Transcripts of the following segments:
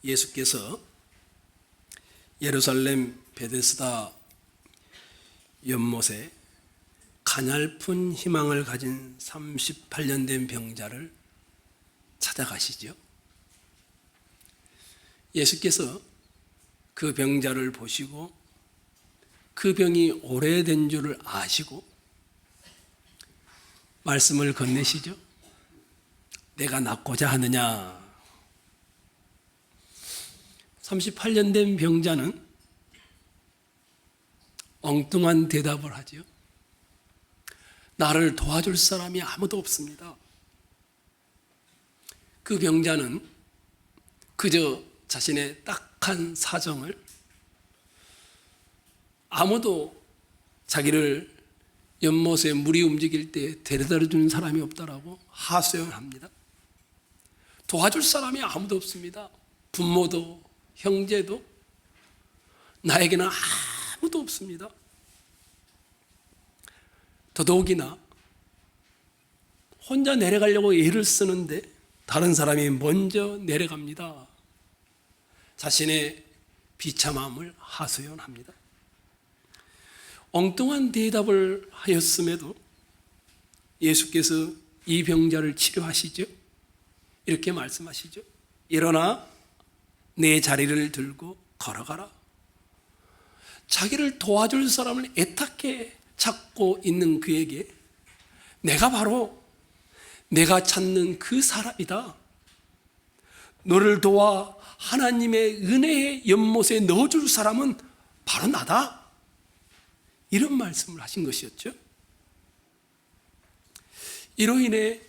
예수께서 예루살렘 베데스다 연못에 가냘픈 희망을 가진 38년 된 병자를 찾아가시죠. 예수께서 그 병자를 보시고 그 병이 오래된 줄을 아시고 말씀을 건네시죠. 내가 낫고자 하느냐. 38년 된 병자는 엉뚱한 대답을 하죠. 나를 도와줄 사람이 아무도 없습니다. 그 병자는 그저 자신의 딱한 사정을 아무도 자기를 연못에 물이 움직일 때 데려다 주는 사람이 없다라고 하소연을 합니다. 도와줄 사람이 아무도 없습니다. 부모도 형제도 나에게는 아무도 없습니다. 더더욱이나 혼자 내려가려고 애를 쓰는데 다른 사람이 먼저 내려갑니다. 자신의 비참함을 하소연합니다. 엉뚱한 대답을 하였음에도 예수께서 이 병자를 치료하시죠. 이렇게 말씀하시죠. 일어나 내 자리를 들고 걸어가라. 자기를 도와줄 사람을 애타게 찾고 있는 그에게 내가 바로 내가 찾는 그 사람이다. 너를 도와 하나님의 은혜의 연못에 넣어줄 사람은 바로 나다. 이런 말씀을 하신 것이었죠. 이로 인해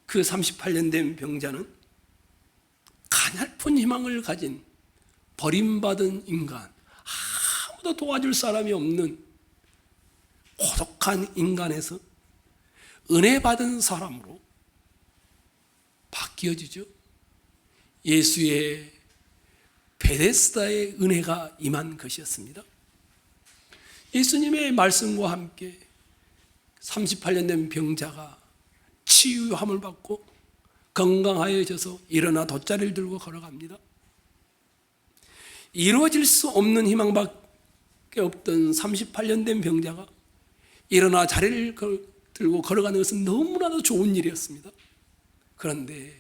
그 38년 된 병자는 가냘픈 희망을 가진 버림받은 인간, 아무도 도와줄 사람이 없는 고독한 인간에서 은혜 받은 사람으로 바뀌어지죠. 예수의 베데스다의 은혜가 임한 것이었습니다. 예수님의 말씀과 함께 38년 된 병자가 치유함을 받고 건강하여져서 일어나 돗자리를 들고 걸어갑니다. 이루어질 수 없는 희망밖에 없던 38년 된 병자가 일어나 자리를 들고 걸어가는 것은 너무나도 좋은 일이었습니다. 그런데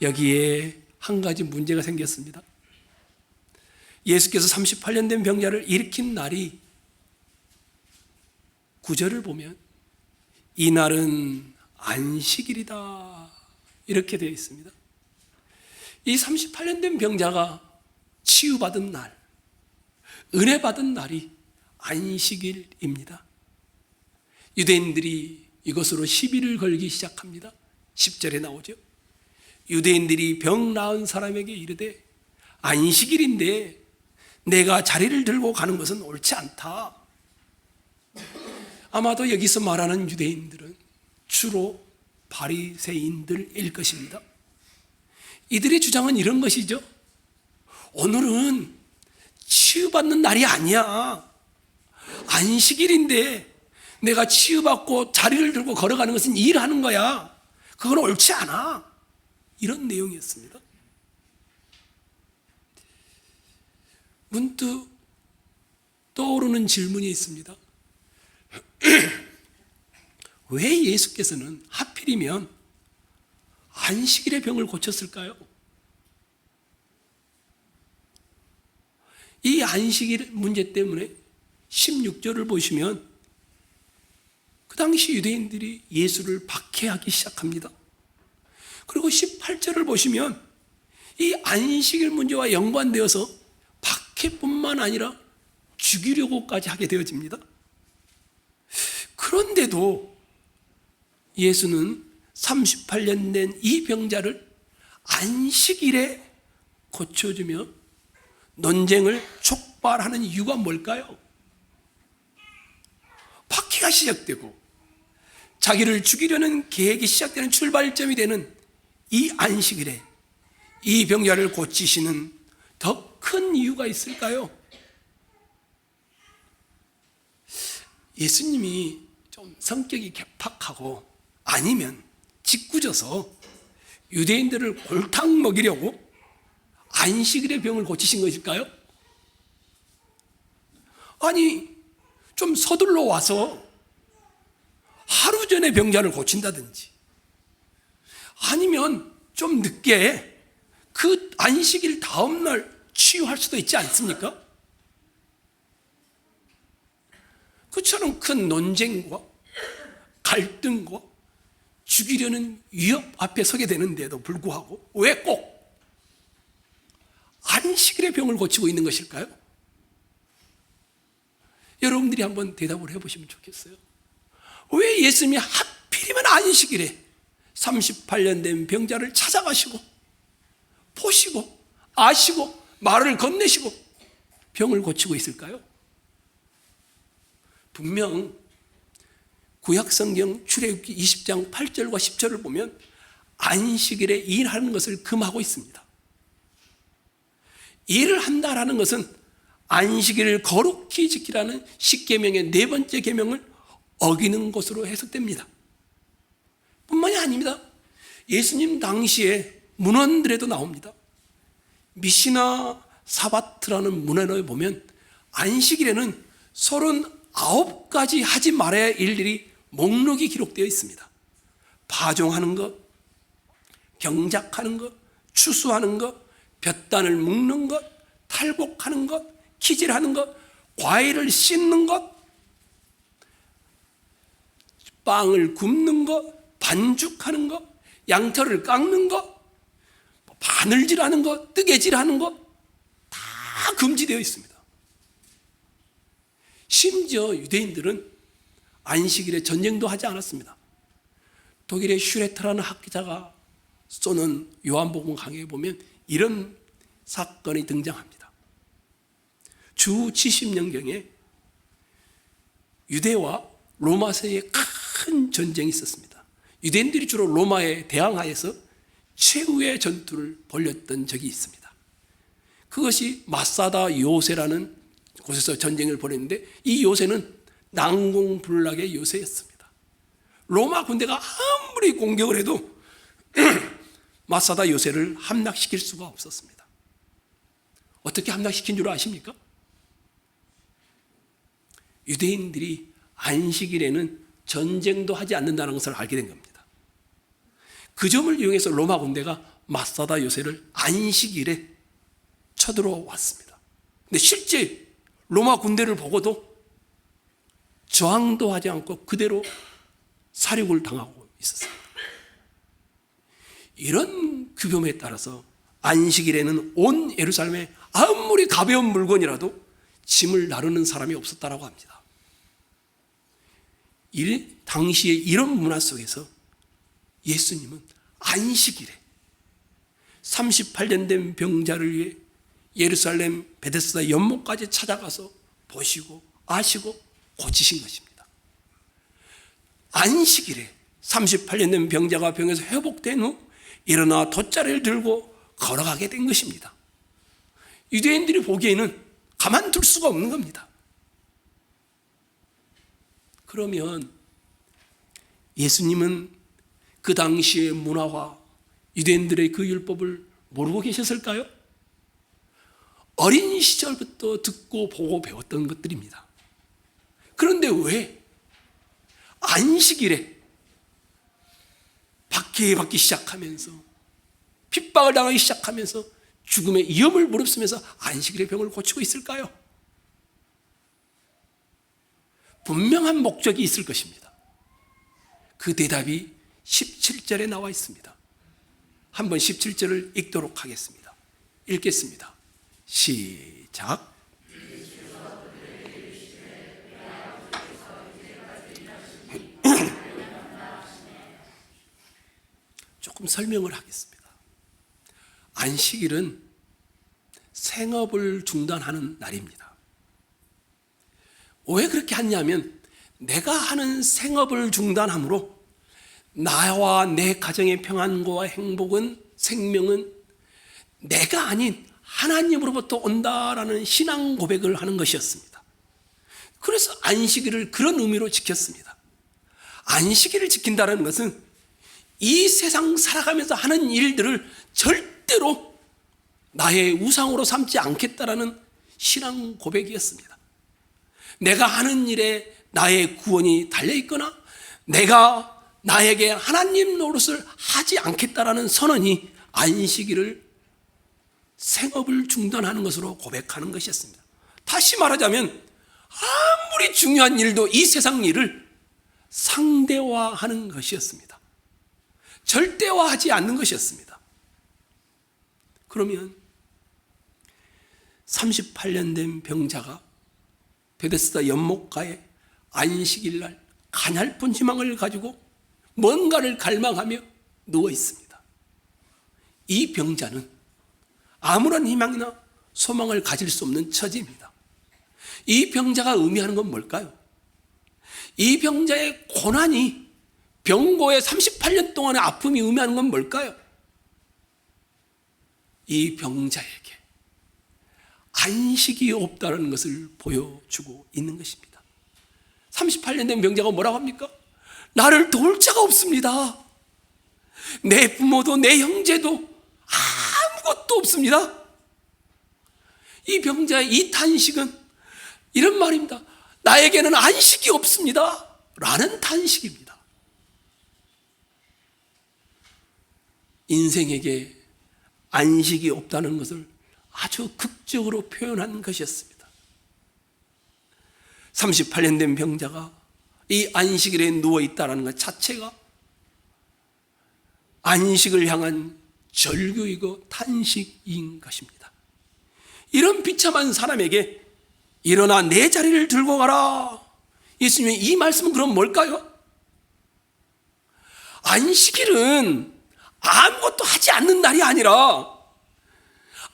여기에 한 가지 문제가 생겼습니다. 예수께서 38년 된 병자를 일으킨 날이 9절을 보면 이날은 안식일이다 이렇게 되어 있습니다. 이 38년 된 병자가 치유받은 날, 은혜 받은 날이 안식일입니다. 유대인들이 이것으로 시비를 걸기 시작합니다. 10절에 나오죠. 유대인들이 병 나은 사람에게 이르되 안식일인데 내가 자리를 들고 가는 것은 옳지 않다. 아마도 여기서 말하는 유대인들은 주로 바리새인들일 것입니다. 이들의 주장은 이런 것이죠. 오늘은 치유받는 날이 아니야. 안식일인데 내가 치유받고 자리를 들고 걸어가는 것은 일하는 거야. 그건 옳지 않아. 이런 내용이었습니다. 문득 떠오르는 질문이 있습니다. 왜 예수께서는 하필이면 안식일의 병을 고쳤을까요? 이 안식일 문제 때문에 16절을 보시면 그 당시 유대인들이 예수를 박해하기 시작합니다. 그리고 18절을 보시면 이 안식일 문제와 연관되어서 박해뿐만 아니라 죽이려고까지 하게 되어집니다. 그런데도 예수는 38년 된 이 병자를 안식일에 고쳐주며 논쟁을 촉발하는 이유가 뭘까요? 박해가 시작되고 자기를 죽이려는 계획이 시작되는 출발점이 되는 이 안식일에 이 병자를 고치시는 더 큰 이유가 있을까요? 예수님이 좀 성격이 개팍하고 아니면 짓궂어서 유대인들을 골탕 먹이려고 안식일의 병을 고치신 것일까요? 아니, 좀 서둘러 와서 하루 전에 병자를 고친다든지, 아니면 좀 늦게 그 안식일 다음 날 치유할 수도 있지 않습니까? 그처럼 큰 논쟁과 갈등과 죽이려는 위협 앞에 서게 되는데도 불구하고 왜 꼭 안식일의 병을 고치고 있는 것일까요? 여러분들이 한번 대답을 해보시면 좋겠어요. 왜 예수님이 하필이면 안식일에 38년 된 병자를 찾아가시고 보시고 아시고 말을 건네시고 병을 고치고 있을까요? 분명 구약성경 출애굽기 20장 8절과 10절을 보면 안식일에 일하는 것을 금하고 있습니다. 일을 한다라는 것은 안식일을 거룩히 지키라는 십계명의 네 번째 계명을 어기는 것으로 해석됩니다. 뿐만이 아닙니다. 예수님 당시에 문헌들에도 나옵니다. 미시나 사바트라는 문헌에 보면 안식일에는 39가지 하지 말아야 할 일들이 목록이 기록되어 있습니다. 파종하는 것, 경작하는 것, 추수하는 것, 볕단을 묶는 것, 탈곡하는 것, 키질하는 것, 과일을 씻는 것, 빵을 굽는 것, 반죽하는 것, 양털을 깎는 것, 바늘질하는 것, 뜨개질하는 것, 다 금지되어 있습니다. 심지어 유대인들은 안식일에 전쟁도 하지 않았습니다. 독일의 슈레트라는 학자가 써는 요한복음 강해에 보면 이런 사건이 등장합니다. 주 70년경에 유대와 로마 사이에 큰 전쟁이 있었습니다. 유대인들이 주로 로마에 대항하여서 최후의 전투를 벌였던 적이 있습니다. 그것이 마사다 요새라는 곳에서 전쟁을 벌였는데 이 요새는 난공불락의 요새였습니다. 로마 군대가 아무리 공격을 해도 마사다 요새를 함락시킬 수가 없었습니다. 어떻게 함락시킨 줄 아십니까? 유대인들이 안식일에는 전쟁도 하지 않는다는 것을 알게 된 겁니다. 그 점을 이용해서 로마 군대가 마사다 요새를 안식일에 쳐들어왔습니다. 근데 실제 로마 군대를 보고도 저항도 하지 않고 그대로 사륙을 당하고 있었습니다. 이런 규범에 따라서 안식일에는 온 예루살렘에 아무리 가벼운 물건이라도 짐을 나르는 사람이 없었다라고 합니다. 당시에 이런 문화 속에서 예수님은 안식일에 38년 된 병자를 위해 예루살렘 베데스다 연못까지 찾아가서 보시고 아시고 고치신 것입니다. 안식일에 38년 된 병자가 병에서 회복된 후 일어나 돗자리를 들고 걸어가게 된 것입니다. 유대인들이 보기에는 가만둘 수가 없는 겁니다. 그러면 예수님은 그 당시의 문화와 유대인들의 그 율법을 모르고 계셨을까요? 어린 시절부터 듣고 보고 배웠던 것들입니다. 그런데 왜 안식일에 박해받기 시작하면서 핍박을 당하기 시작하면서 죽음의 위험을 무릅쓰면서 안식일의 병을 고치고 있을까요? 분명한 목적이 있을 것입니다. 그 대답이 17절에 나와 있습니다. 한번 17절을 읽도록 하겠습니다. 읽겠습니다. 시작. 조금 설명을 하겠습니다. 안식일은 생업을 중단하는 날입니다. 왜 그렇게 하냐면 내가 하는 생업을 중단함으로 나와 내 가정의 평안과 행복은 생명은 내가 아닌 하나님으로부터 온다라는 신앙 고백을 하는 것이었습니다. 그래서 안식일을 그런 의미로 지켰습니다. 안식일을 지킨다는 것은 이 세상 살아가면서 하는 일들을 절대로 나의 우상으로 삼지 않겠다라는 신앙 고백이었습니다. 내가 하는 일에 나의 구원이 달려있거나 내가 나에게 하나님 노릇을 하지 않겠다라는 선언이 안식일을 생업을 중단하는 것으로 고백하는 것이었습니다. 다시 말하자면 아무리 중요한 일도 이 세상 일을 상대화하는 것이었습니다. 절대화하지 않는 것이었습니다. 그러면 38년 된 병자가 베데스다 연못가에 안식일 날 가냘픈 희망을 가지고 뭔가를 갈망하며 누워 있습니다. 이 병자는 아무런 희망이나 소망을 가질 수 없는 처지입니다. 이 병자가 의미하는 건 뭘까요? 이 병자의 고난이, 병고의 38년 동안의 아픔이 의미하는 건 뭘까요? 이 병자에게 안식이 없다는 것을 보여주고 있는 것입니다. 38년 된 병자가 뭐라고 합니까? 나를 도울 자가 없습니다. 내 부모도 내 형제도 아무것도 없습니다. 이 병자의 이 탄식은 이런 말입니다. 나에게는 안식이 없습니다. 라는 탄식입니다. 인생에게 안식이 없다는 것을 아주 극적으로 표현한 것이었습니다. 38년 된 병자가 이 안식일에 누워있다는 것 자체가 안식을 향한 절규이고 탄식인 것입니다. 이런 비참한 사람에게 일어나 내 자리를 들고 가라. 예수님의 이 말씀은 그럼 뭘까요? 안식일은 아무것도 하지 않는 날이 아니라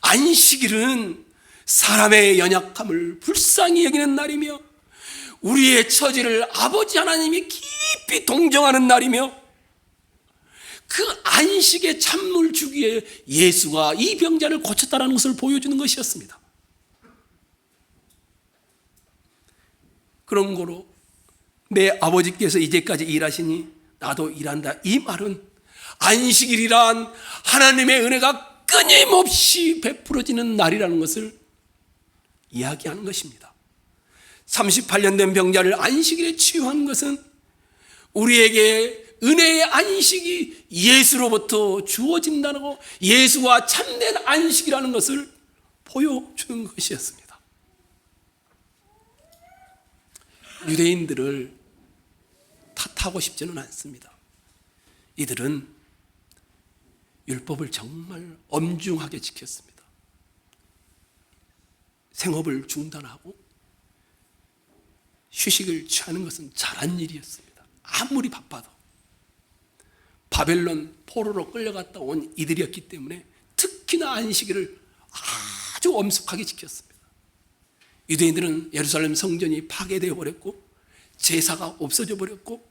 안식일은 사람의 연약함을 불쌍히 여기는 날이며 우리의 처지를 아버지 하나님이 깊이 동정하는 날이며 그 안식의 찬물 주기에 예수가 이 병자를 고쳤다는 것을 보여주는 것이었습니다. 그런 거로 내 아버지께서 이제까지 일하시니 나도 일한다. 이 말은 안식일이란 하나님의 은혜가 끊임없이 베풀어지는 날이라는 것을 이야기하는 것입니다. 38년 된 병자를 안식일에 치유한 것은 우리에게 은혜의 안식이 예수로부터 주어진다고, 예수와 참된 안식이라는 것을 보여주는 것이었습니다. 유대인들을 탓하고 싶지는 않습니다. 이들은 율법을 정말 엄중하게 지켰습니다. 생업을 중단하고 휴식을 취하는 것은 잘한 일이었습니다. 아무리 바빠도 바벨론 포로로 끌려갔다 온 이들이었기 때문에 특히나 안식일을 아주 엄숙하게 지켰습니다. 유대인들은 예루살렘 성전이 파괴되어 버렸고 제사가 없어져 버렸고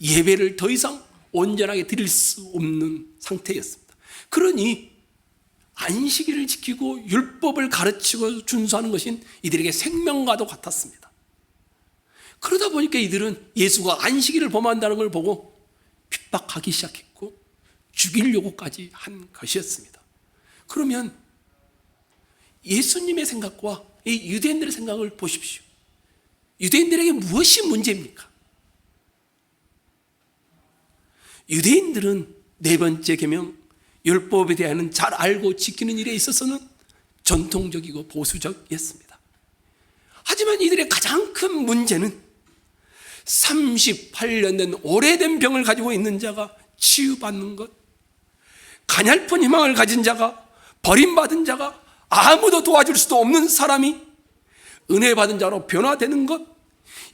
예배를 더 이상 온전하게 드릴 수 없는 상태였습니다. 그러니 안식일을 지키고 율법을 가르치고 준수하는 것인 이들에게 생명과도 같았습니다. 그러다 보니까 이들은 예수가 안식일을 범한다는 걸 보고 핍박하기 시작했고 죽이려고까지 한 것이었습니다. 그러면 예수님의 생각과 이 유대인들의 생각을 보십시오. 유대인들에게 무엇이 문제입니까? 유대인들은 네 번째 계명 율법에 대한 잘 알고 지키는 일에 있어서는 전통적이고 보수적이었습니다. 하지만 이들의 가장 큰 문제는 38년 된 오래된 병을 가지고 있는 자가 치유받는 것, 가냘픈 희망을 가진 자가, 버림받은 자가, 아무도 도와줄 수도 없는 사람이 은혜 받은 자로 변화되는 것,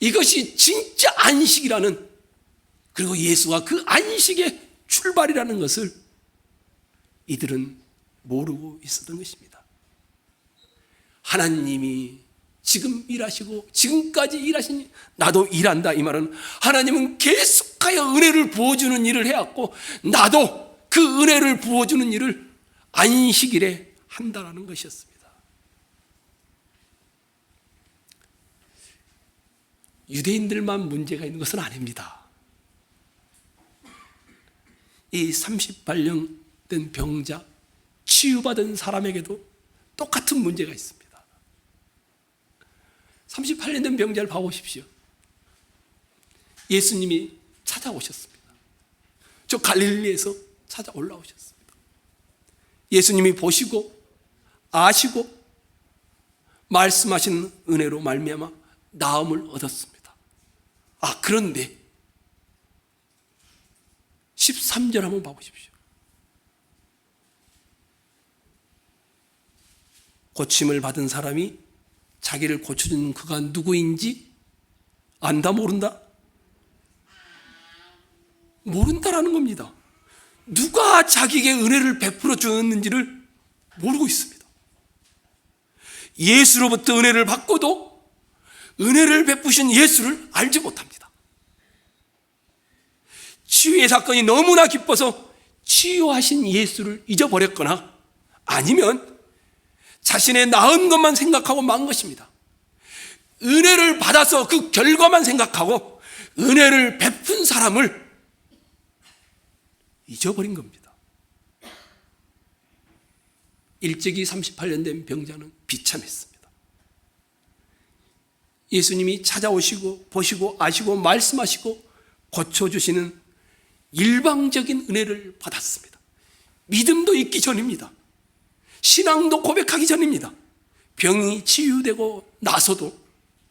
이것이 진짜 안식이라는, 그리고 예수가 그 안식의 출발이라는 것을 이들은 모르고 있었던 것입니다. 하나님이 지금 일하시고 지금까지 일하시니 나도 일한다. 이 말은 하나님은 계속하여 은혜를 부어주는 일을 해왔고 나도 그 은혜를 부어주는 일을 안식일에 한다라는 것이었습니다. 유대인들만 문제가 있는 것은 아닙니다. 이 38년 된 병자, 치유받은 사람에게도 똑같은 문제가 있습니다. 38년 된 병자를 봐보십시오. 예수님이 찾아오셨습니다. 저 갈릴리에서 찾아 올라오셨습니다. 예수님이 보시고 아시고 말씀하신 은혜로 말미암아 나음을 얻었습니다. 그런데 13절 한번 봐보십시오. 고침을 받은 사람이 자기를 고쳐주는 그가 누구인지 안다 모른다? 모른다라는 겁니다. 누가 자기에게 은혜를 베풀어 주었는지를 모르고 있습니다. 예수로부터 은혜를 받고도 은혜를 베푸신 예수를 알지 못합니다. 치유의 사건이 너무나 기뻐서 치유하신 예수를 잊어버렸거나 아니면 자신의 나은 것만 생각하고 만 것입니다. 은혜를 받아서 그 결과만 생각하고 은혜를 베푼 사람을 잊어버린 겁니다. 일찍이 38년 된 병자는 비참했습니다. 예수님이 찾아오시고 보시고 아시고 말씀하시고 고쳐주시는 일방적인 은혜를 받았습니다. 믿음도 있기 전입니다. 신앙도 고백하기 전입니다. 병이 치유되고 나서도.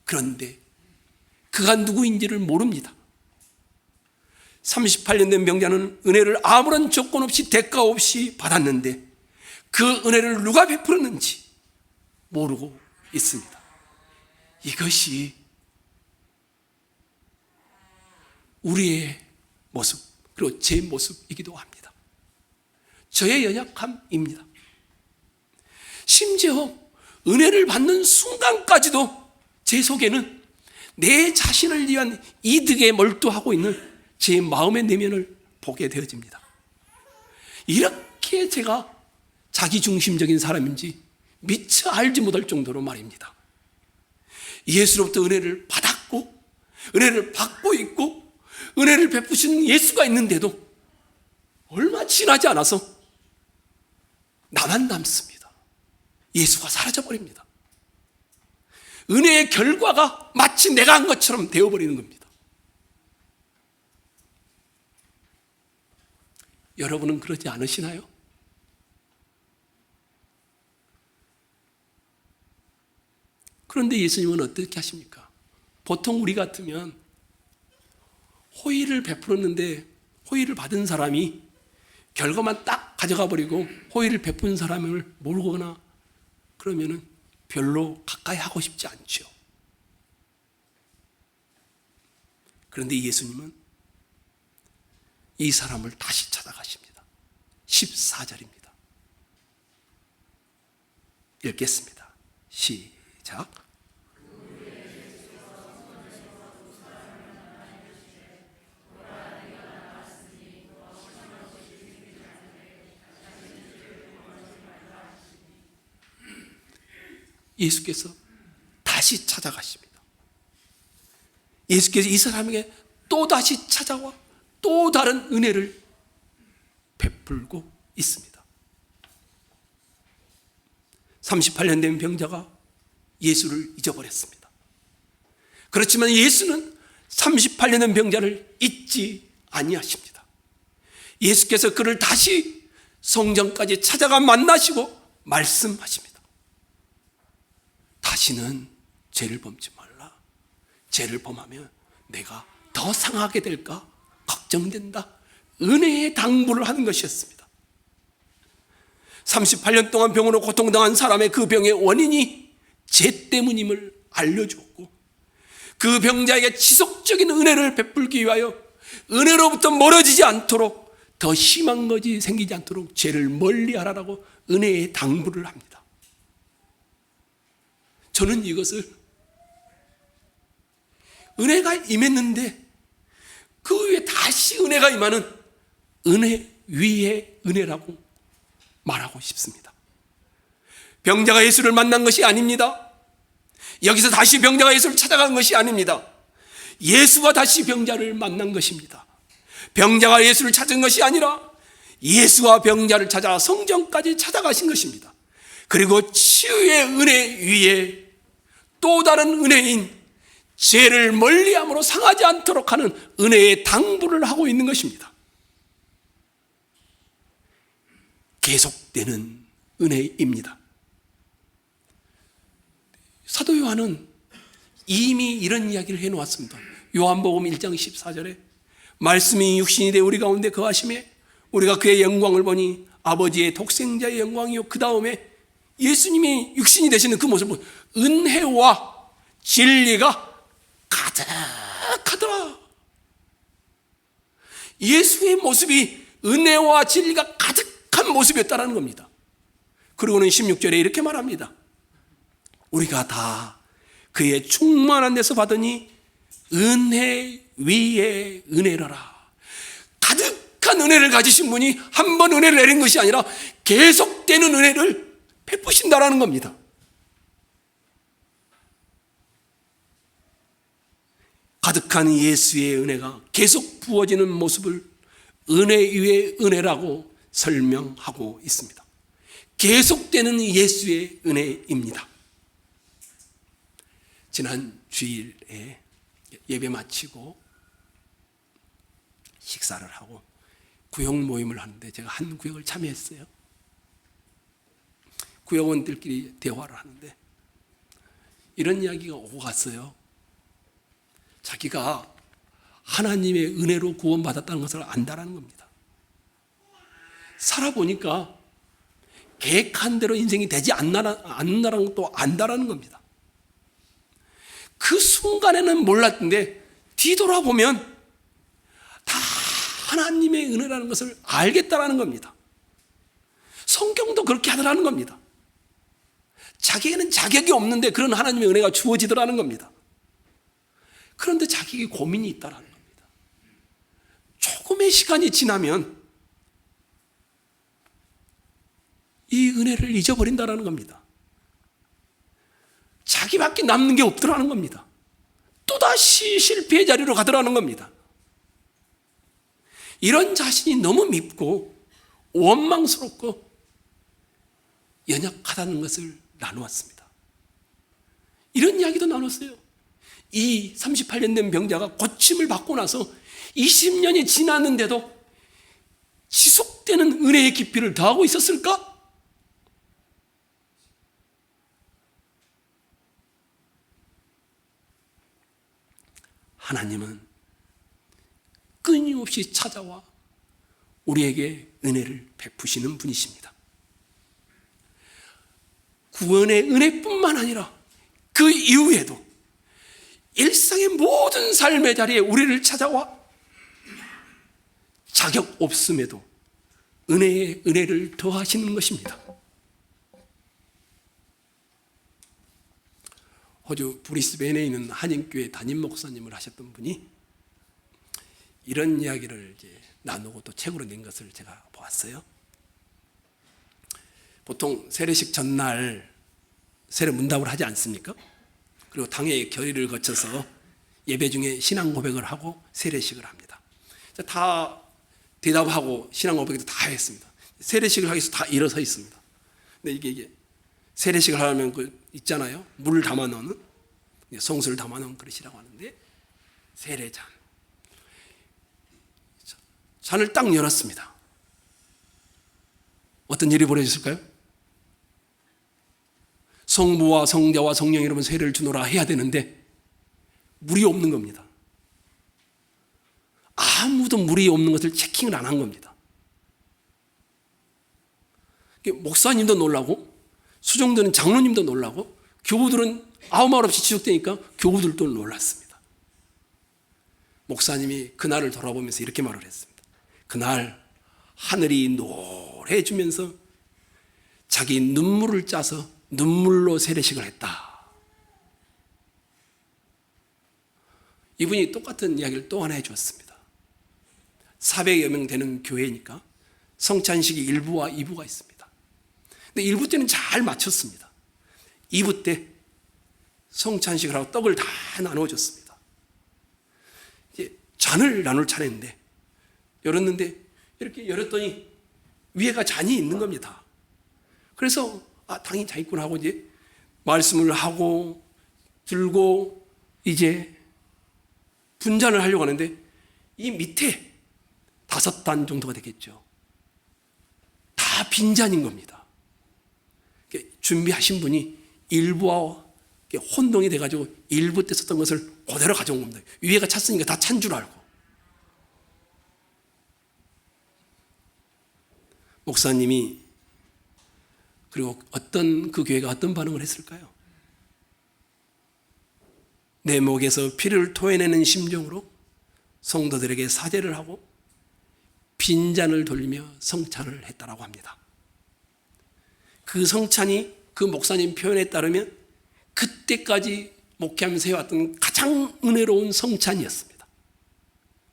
그런데 그가 누구인지를 모릅니다. 38년 된 병자는 은혜를 아무런 조건 없이 대가 없이 받았는데 그 은혜를 누가 베풀었는지 모르고 있습니다. 이것이 우리의 모습, 그리고 제 모습이기도 합니다. 저의 연약함입니다. 심지어 은혜를 받는 순간까지도 제 속에는 내 자신을 위한 이득에 몰두하고 있는 제 마음의 내면을 보게 되어집니다. 이렇게 제가 자기중심적인 사람인지 미처 알지 못할 정도로 말입니다. 예수로부터 은혜를 받았고 은혜를 받고 있고 은혜를 베푸신 예수가 있는데도 얼마 지나지 않아서 나만 남습니다. 예수가 사라져버립니다. 은혜의 결과가 마치 내가 한 것처럼 되어버리는 겁니다. 여러분은 그러지 않으시나요? 그런데 예수님은 어떻게 하십니까? 보통 우리 같으면 호의를 베풀었는데 호의를 받은 사람이 결과만 딱 가져가 버리고 호의를 베푼 사람을 모르거나 그러면은 별로 가까이 하고 싶지 않죠. 그런데 예수님은 이 사람을 다시 찾아가십니다. 14절입니다. 읽겠습니다. 시작. 예수께서 다시 찾아가십니다. 예수께서 이 사람에게 또다시 찾아와 또 다른 은혜를 베풀고 있습니다. 38년 된 병자가 예수를 잊어버렸습니다. 그렇지만 예수는 38년 된 병자를 잊지 아니하십니다. 예수께서 그를 다시 성전까지 찾아가 만나시고 말씀하십니다. 다시는 죄를 범지 말라. 죄를 범하면 내가 더 상하게 될까 걱정된다. 은혜의 당부를 하는 것이었습니다. 38년 동안 병으로 고통당한 사람의 그 병의 원인이 죄 때문임을 알려주었고 그 병자에게 지속적인 은혜를 베풀기 위하여 은혜로부터 멀어지지 않도록 더 심한 것이 생기지 않도록 죄를 멀리하라라고 은혜의 당부를 합니다. 저는 이것을 은혜가 임했는데 그 위에 다시 은혜가 임하는 은혜 위에 은혜라고 말하고 싶습니다. 병자가 예수를 만난 것이 아닙니다. 여기서 다시 병자가 예수를 찾아간 것이 아닙니다. 예수가 다시 병자를 만난 것입니다. 병자가 예수를 찾은 것이 아니라 예수가 병자를 찾아 성전까지 찾아가신 것입니다. 그리고 치유의 은혜 위에 또 다른 은혜인 죄를 멀리함으로 상하지 않도록 하는 은혜의 당부를 하고 있는 것입니다. 계속되는 은혜입니다. 사도 요한은 이미 이런 이야기를 해놓았습니다. 요한복음 1장 14절에 말씀이 육신이 되어 우리 가운데 거하심에 우리가 그의 영광을 보니 아버지의 독생자의 영광이요, 그 다음에 예수님이 육신이 되시는 그 모습을 은혜와 진리가 가득하더라. 예수의 모습이 은혜와 진리가 가득한 모습이었다는 겁니다. 그리고는 16절에 이렇게 말합니다. 우리가 다 그의 충만한 데서 받으니 은혜 위에 은혜라라. 가득한 은혜를 가지신 분이 한 번 은혜를 내린 것이 아니라 계속되는 은혜를 베푸신다라는 겁니다. 가득한 예수의 은혜가 계속 부어지는 모습을 은혜 위에 은혜라고 설명하고 있습니다. 계속되는 예수의 은혜입니다. 지난 주일에 예배 마치고 식사를 하고 구역 모임을 하는데 제가 한 구역을 참여했어요. 구역원들끼리 대화를 하는데 이런 이야기가 오고 갔어요. 자기가 하나님의 은혜로 구원받았다는 것을 안다라는 겁니다. 살아보니까 계획한 대로 인생이 되지 않는다는 것도 안다라는 겁니다. 그 순간에는 몰랐는데 뒤돌아보면 다 하나님의 은혜라는 것을 알겠다라는 겁니다. 성경도 그렇게 하더라는 겁니다. 자기에게는 자격이 없는데 그런 하나님의 은혜가 주어지더라는 겁니다. 그런데 자기에게 고민이 있다라는 겁니다. 조금의 시간이 지나면 이 은혜를 잊어버린다라는 겁니다. 자기밖에 남는 게 없더라는 겁니다. 또다시 실패의 자리로 가더라는 겁니다. 이런 자신이 너무 밉고 원망스럽고 연약하다는 것을 나누었습니다. 이런 이야기도 나눴어요. 이 38년 된 병자가 고침을 받고 나서 20년이 지났는데도 지속되는 은혜의 깊이를 더하고 있었을까? 하나님은 끊임없이 찾아와 우리에게 은혜를 베푸시는 분이십니다. 구원의 은혜뿐만 아니라 그 이후에도 일상의 모든 삶의 자리에 우리를 찾아와 자격 없음에도 은혜에 은혜를 더하시는 것입니다. 호주 브리스벤에 있는 한인교회 담임 목사님을 하셨던 분이 이런 이야기를 이제 나누고 또 책으로 낸 것을 제가 보았어요. 보통 세례식 전날 세례 문답을 하지 않습니까? 그리고 당의 결의를 거쳐서 예배 중에 신앙 고백을 하고 세례식을 합니다. 다 대답하고 신앙 고백도 다 했습니다. 세례식을 하기 위해서 다 일어서 있습니다. 근데 이게 세례식을 하려면 그 있잖아요. 물을 담아 넣는 성수를 담아 넣은 그릇이라고 하는데 세례잔. 잔을 딱 열었습니다. 어떤 일이 벌어졌을까요? 성부와 성자와 성령 이름은 세례를 주노라 해야 되는데 물이 없는 겁니다. 아무도 물이 없는 것을 체킹을 안 한 겁니다. 목사님도 놀라고 수종들은 장로님도 놀라고 교우들은 아무 말 없이 지속되니까 교우들도 놀랐습니다. 목사님이 그날을 돌아보면서 이렇게 말을 했습니다. 그날 하늘이 노래해주면서 자기 눈물을 짜서 눈물로 세례식을 했다. 이분이 똑같은 이야기를 또 하나 해주었습니다. 400여 명 되는 교회니까 성찬식이 1부와 2부가 있습니다. 근데 1부 때는 잘 마쳤습니다. 2부 때 성찬식을 하고 떡을 다 나눠줬습니다. 이제 잔을 나눌 차례인데 열었는데 이렇게 열었더니 위에가 잔이 있는 겁니다. 그래서 당연히 자기꾼 하고 이제 말씀을 하고 들고 이제 분잔을 하려고 하는데 이 밑에 5단 정도가 되겠죠. 다 빈잔인 겁니다. 준비하신 분이 일부와 혼동이 돼가지고 일부 때 썼던 것을 그대로 가져온 겁니다. 위에가 찼으니까 다 찬 줄 알고. 목사님이 그리고 그 교회가 어떤 반응을 했을까요? 내 목에서 피를 토해내는 심정으로 성도들에게 사죄를 하고 빈잔을 돌리며 성찬을 했다라고 합니다. 그 성찬이 그 목사님 표현에 따르면 그때까지 목회하면서 해왔던 가장 은혜로운 성찬이었습니다.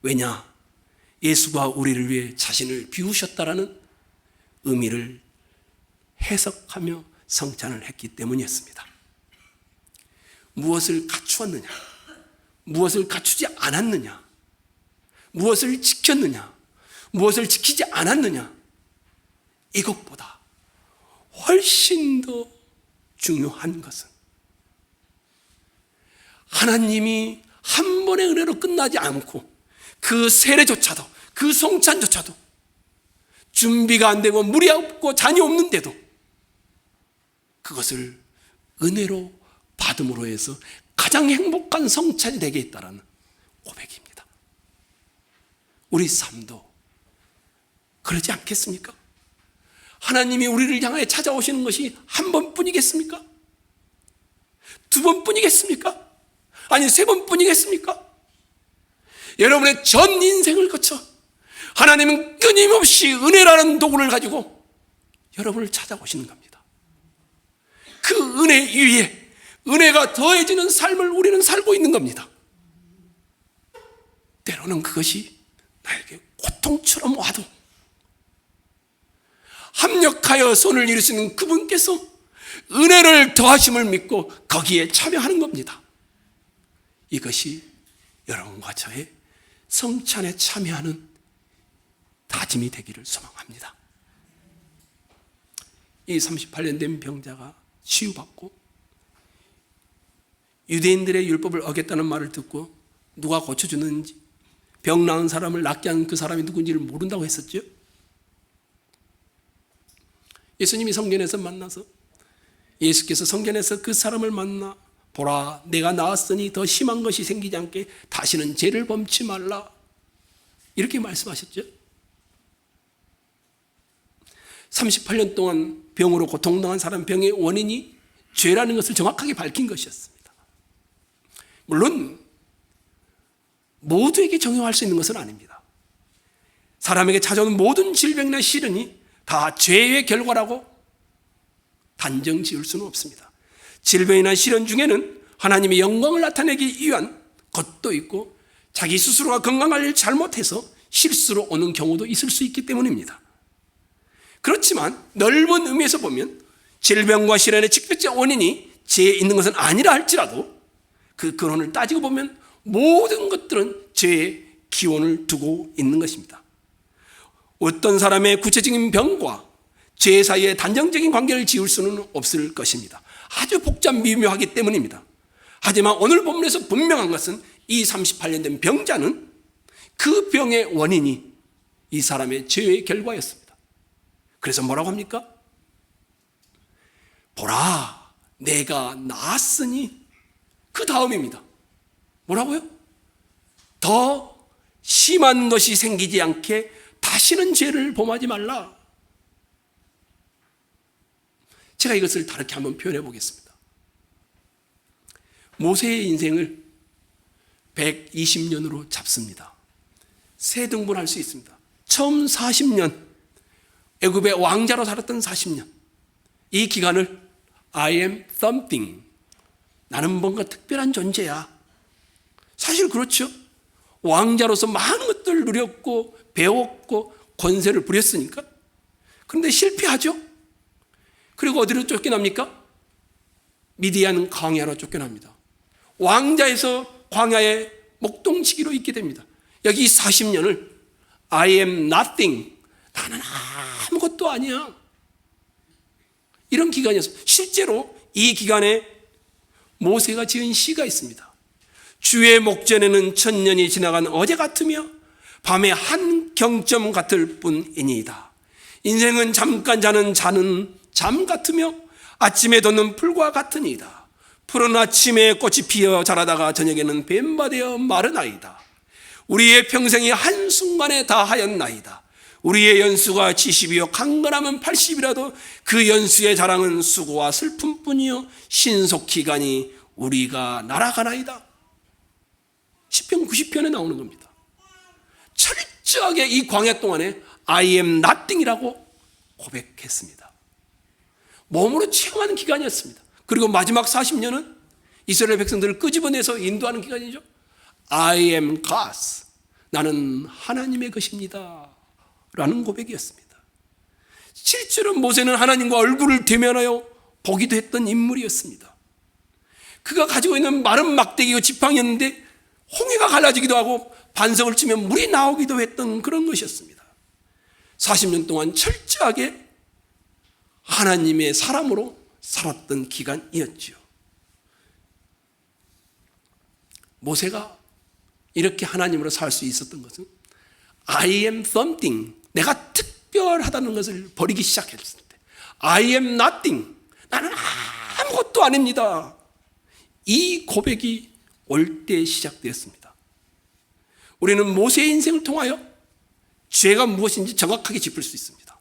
왜냐? 예수가 우리를 위해 자신을 비우셨다라는 의미를 해석하며 성찬을 했기 때문이었습니다. 무엇을 갖추었느냐? 무엇을 갖추지 않았느냐? 무엇을 지켰느냐? 무엇을 지키지 않았느냐? 이것보다 훨씬 더 중요한 것은 하나님이 한 번의 은혜로 끝나지 않고 그 세례조차도 그 성찬조차도 준비가 안 되고 물이 없고 잔이 없는데도 그것을 은혜로 받음으로 해서 가장 행복한 성찬이 되게 했다는 고백입니다. 우리 삶도 그러지 않겠습니까? 하나님이 우리를 향하여 찾아오시는 것이 한 번뿐이겠습니까? 2번뿐이겠습니까? 아니 3번뿐이겠습니까? 여러분의 전 인생을 거쳐 하나님은 끊임없이 은혜라는 도구를 가지고 여러분을 찾아오시는 겁니다. 그 은혜 위에 은혜가 더해지는 삶을 우리는 살고 있는 겁니다. 때로는 그것이 나에게 고통처럼 와도 합력하여 손을 이루시는 그분께서 은혜를 더하심을 믿고 거기에 참여하는 겁니다. 이것이 여러분과 저의 성찬에 참여하는 다짐이 되기를 소망합니다. 이 38년 된 병자가 치유받고 유대인들의 율법을 어겼다는 말을 듣고 누가 고쳐주는지 병 나은 사람을 낫게 한 그 사람이 누군지를 모른다고 했었죠. 예수님이 성전에서 만나서 예수께서 성전에서 그 사람을 만나 보라 내가 나았으니 더 심한 것이 생기지 않게 다시는 죄를 범치 말라 이렇게 말씀하셨죠. 38년 동안 병으로 고통당한 사람 병의 원인이 죄라는 것을 정확하게 밝힌 것이었습니다. 물론 모두에게 적용할 수 있는 것은 아닙니다. 사람에게 찾아오는 모든 질병이나 시련이 다 죄의 결과라고 단정 지을 수는 없습니다. 질병이나 시련 중에는 하나님의 영광을 나타내기 위한 것도 있고 자기 스스로가 건강관리를 잘못해서 실수로 오는 경우도 있을 수 있기 때문입니다. 그렇지만 넓은 의미에서 보면 질병과 시련의 직접적 원인이 죄에 있는 것은 아니라 할지라도 그 근원을 따지고 보면 모든 것들은 죄의 기원을 두고 있는 것입니다. 어떤 사람의 구체적인 병과 죄 사이에 단정적인 관계를 지을 수는 없을 것입니다. 아주 복잡 미묘하기 때문입니다. 하지만 오늘 본문에서 분명한 것은 이 38년 된 병자는 그 병의 원인이 이 사람의 죄의 결과였습니다. 그래서 뭐라고 합니까? 보라, 내가 나았으니 그 다음입니다. 뭐라고요? 더 심한 것이 생기지 않게 다시는 죄를 범하지 말라. 제가 이것을 다르게 한번 표현해 보겠습니다. 모세의 인생을 120년으로 잡습니다. 세 등분할 수 있습니다. 처음 40년, 애굽의 왕자로 살았던 40년. 이 기간을 I am something. 나는 뭔가 특별한 존재야. 사실 그렇죠. 왕자로서 많은 것들을 누렸고 배웠고 권세를 부렸으니까. 그런데 실패하죠. 그리고 어디로 쫓겨납니까? 미디안 광야로 쫓겨납니다. 왕자에서 광야에 목동치기로 있게 됩니다. 여기 40년을 I am nothing. 나는 아무것도 아니야. 이런 기간이었습니다. 실제로 이 기간에 모세가 지은 시가 있습니다. 주의 목전에는 천년이 지나간 어제 같으며 밤의 한 경점 같을 뿐이니이다. 인생은 잠깐 자는 잠 같으며 아침에 돋는 풀과 같으니이다. 푸른 아침에 꽃이 피어 자라다가 저녁에는 뱀바되어 마르나이다. 우리의 평생이 한순간에 다하였나이다. 우리의 연수가 70이요 강건하면 80이라도 그 연수의 자랑은 수고와 슬픔뿐이요 신속기간이 우리가 날아가나이다. 시편 90편에 나오는 겁니다. 철저하게 이 광야 동안에 I am nothing이라고 고백했습니다. 몸으로 체험하는 기간이었습니다. 그리고 마지막 40년은 이스라엘 백성들을 끄집어내서 인도하는 기간이죠. I am God's. 나는 하나님의 것입니다. 라는 고백이었습니다. 실제로 모세는 하나님과 얼굴을 대면하여 보기도 했던 인물이었습니다. 그가 가지고 있는 마른 막대기와 지팡이였는데 홍해가 갈라지기도 하고 반석을 치면 물이 나오기도 했던 그런 것이었습니다. 40년 동안 철저하게 하나님의 사람으로 살았던 기간이었죠. 모세가 이렇게 하나님으로 살 수 있었던 것은 I am something, 내가 특별하다는 것을 버리기 시작했을 때, I am nothing, 나는 아무것도 아닙니다. 이 고백이 올 때 시작되었습니다. 우리는 모세의 인생을 통하여 죄가 무엇인지 정확하게 짚을 수 있습니다.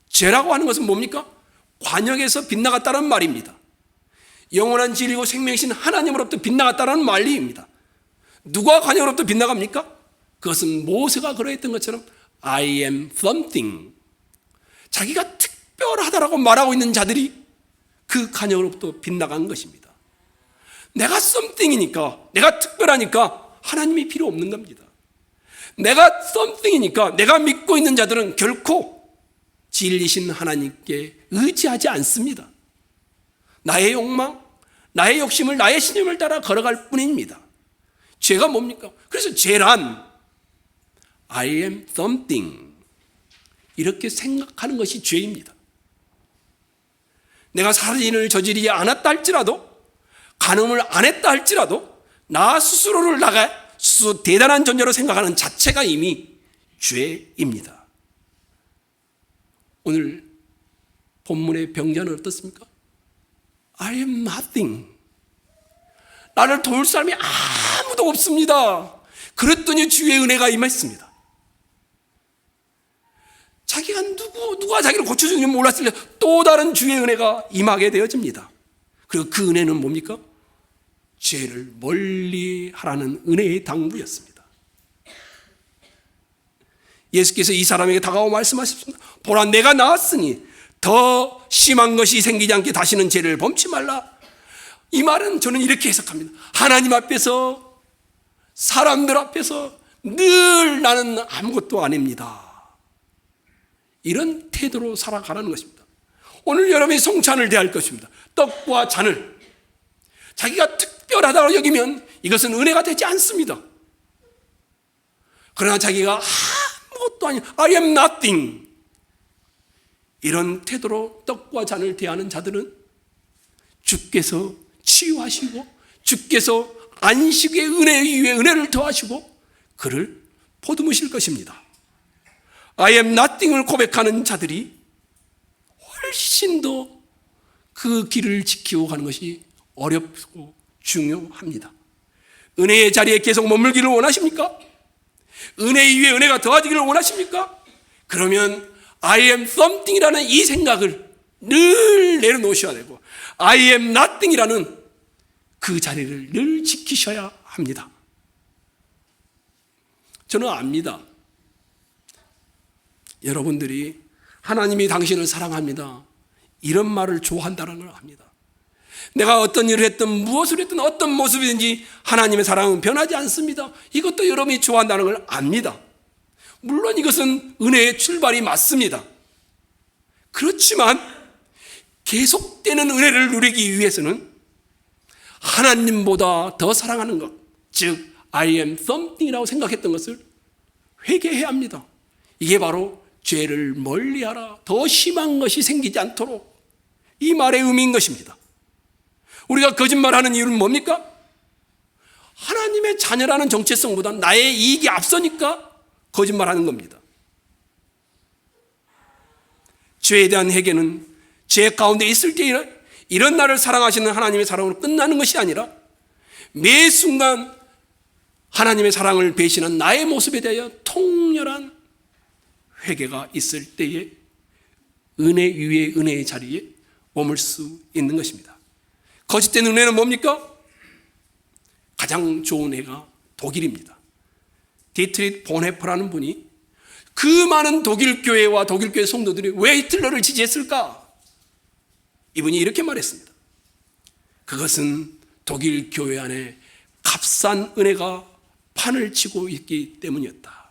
죄라고 하는 것은 뭡니까? 관역에서 빗나갔다는 말입니다. 영원한 진리고 생명이신 하나님으로부터 빗나갔다는 말입니다. 누가 관역으로부터 빗나갑니까? 그것은 모세가 그러했던 것처럼 I am something, 자기가 특별하다라고 말하고 있는 자들이 그 관역으로부터 빗나간 것입니다. 내가 something이니까, 내가 특별하니까 하나님이 필요 없는 겁니다. 내가 something이니까 내가 믿고 있는 자들은 결코 진리신 하나님께 의지하지 않습니다. 나의 욕망, 나의 욕심을, 나의 신념을 따라 걸어갈 뿐입니다. 죄가 뭡니까? 그래서 죄란 I am something, 이렇게 생각하는 것이 죄입니다. 내가 살인을 저지르지 않았다 할지라도, 간음을 안 했다 할지라도 나 스스로를 스스로 대단한 존재로 생각하는 자체가 이미 죄입니다. 오늘 본문의 병자는 어떻습니까? I am nothing. 나를 도울 사람이 아무도 없습니다. 그랬더니 주의 은혜가 임했습니다. 자기가 누가 자기를 고쳐주는지 몰랐을 때 또 다른 주의 은혜가 임하게 되어집니다. 그리고 그 은혜는 뭡니까? 죄를 멀리 하라는 은혜의 당부였습니다. 예수께서 이 사람에게 다가오고 말씀하셨습니다. 보라, 내가 나았으니 더 심한 것이 생기지 않게 다시는 죄를 범치 말라. 이 말은 저는 이렇게 해석합니다. 하나님 앞에서, 사람들 앞에서 늘 나는 아무것도 아닙니다. 이런 태도로 살아가라는 것입니다. 오늘 여러분이 성찬을 대할 것입니다. 떡과 잔을 자기가 특별하다고 여기면 이것은 은혜가 되지 않습니다. 그러나 자기가 아무것도 아닌 I am nothing, 이런 태도로 떡과 잔을 대하는 자들은 주께서 치유하시고 주께서 안식의 은혜 위에 은혜를 더하시고 그를 보듬으실 것입니다. I am nothing을 고백하는 자들이 훨씬 더 그 길을 지키고 가는 것이 어렵고 중요합니다. 은혜의 자리에 계속 머물기를 원하십니까? 은혜 위에 은혜가 더하기를 원하십니까? 그러면 I am something이라는 이 생각을 늘 내려놓으셔야 되고 I am nothing이라는 그 자리를 늘 지키셔야 합니다. 저는 압니다. 여러분들이 하나님이 당신을 사랑합니다, 이런 말을 좋아한다는 걸 압니다. 내가 어떤 일을 했든 무엇을 했든 어떤 모습이든지 하나님의 사랑은 변하지 않습니다. 이것도 여러분이 좋아한다는 걸 압니다. 물론 이것은 은혜의 출발이 맞습니다. 그렇지만 계속되는 은혜를 누리기 위해서는 하나님보다 더 사랑하는 것, 즉 I am something이라고 생각했던 것을 회개해야 합니다. 이게 바로 죄를 멀리하라, 더 심한 것이 생기지 않도록 이 말의 의미인 것입니다. 우리가 거짓말하는 이유는 뭡니까? 하나님의 자녀라는 정체성보다 나의 이익이 앞서니까 거짓말하는 겁니다. 죄에 대한 회개는 죄 가운데 있을 때 이런 나를 사랑하시는 하나님의 사랑으로 끝나는 것이 아니라 매 순간 하나님의 사랑을 배신한 나의 모습에 대하여 통렬한 회개가 있을 때에 은혜 위에 은혜의 자리에 머물 수 있는 것입니다. 거짓된 은혜는 뭡니까? 가장 좋은 애가 독일입니다. 디트릿 본헤퍼라는 분이 그 많은 독일 교회와 독일 교회 성도들이 왜 히틀러를 지지했을까? 이분이 이렇게 말했습니다. 그것은 독일 교회 안에 값싼 은혜가 판을 치고 있기 때문이었다.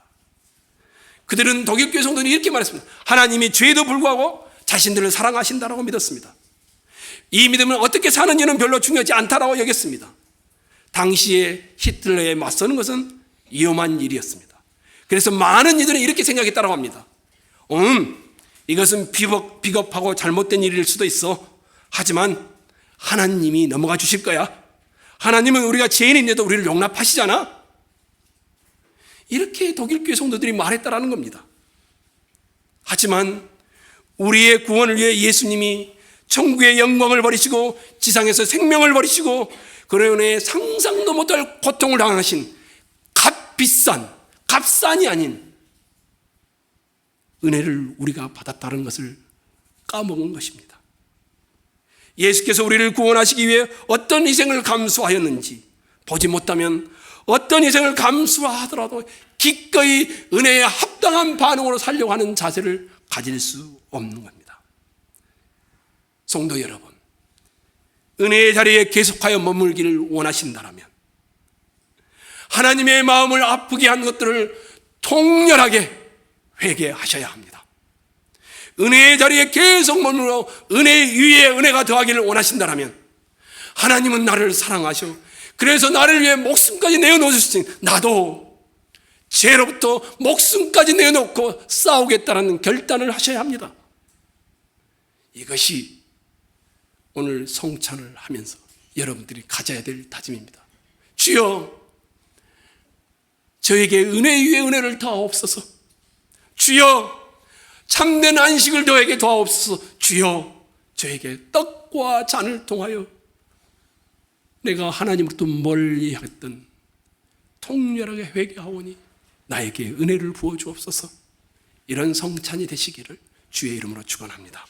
그들은 독일 교회 성도들이 이렇게 말했습니다. 하나님이 죄에도 불구하고 자신들을 사랑하신다라고 믿었습니다. 이 믿음은 어떻게 사는지는 별로 중요하지 않다라고 여겼습니다. 당시에 히틀러에 맞서는 것은 위험한 일이었습니다. 그래서 많은 이들은 이렇게 생각했다고 합니다. 이것은 비겁하고 잘못된 일일 수도 있어. 하지만 하나님이 넘어가 주실 거야. 하나님은 우리가 죄인인데도 우리를 용납하시잖아. 이렇게 독일 교회 성도들이 말했다라는 겁니다. 하지만 우리의 구원을 위해 예수님이 천국의 영광을 버리시고 지상에서 생명을 버리시고 그로 인해 상상도 못할 고통을 당하신 값싼이 아닌 은혜를 우리가 받았다는 것을 까먹은 것입니다. 예수께서 우리를 구원하시기 위해 어떤 희생을 감수하였는지 보지 못하면 어떤 희생을 감수하더라도 기꺼이 은혜에 합당한 반응으로 살려고 하는 자세를 가질 수 없는 겁니다. 성도 여러분, 은혜의 자리에 계속하여 머물기를 원하신다면 하나님의 마음을 아프게 한 것들을 통렬하게 회개하셔야 합니다. 은혜의 자리에 계속 머물러 은혜 위에 은혜가 더하기를 원하신다면 하나님은 나를 사랑하셔 그래서 나를 위해 목숨까지 내어놓으셨으니 나도 죄로부터 목숨까지 내어놓고 싸우겠다는 결단을 하셔야 합니다. 이것이 오늘 성찬을 하면서 여러분들이 가져야 될 다짐입니다. 주여, 저에게 은혜 위에 은혜를 더하옵소서. 주여, 참된 안식을 저에게 더하옵소서. 주여, 저에게 떡과 잔을 통하여 내가 하나님으로부터 멀리했던 통렬하게 회개하오니 나에게 은혜를 부어 주옵소서. 이런 성찬이 되시기를 주의 이름으로 축원합니다.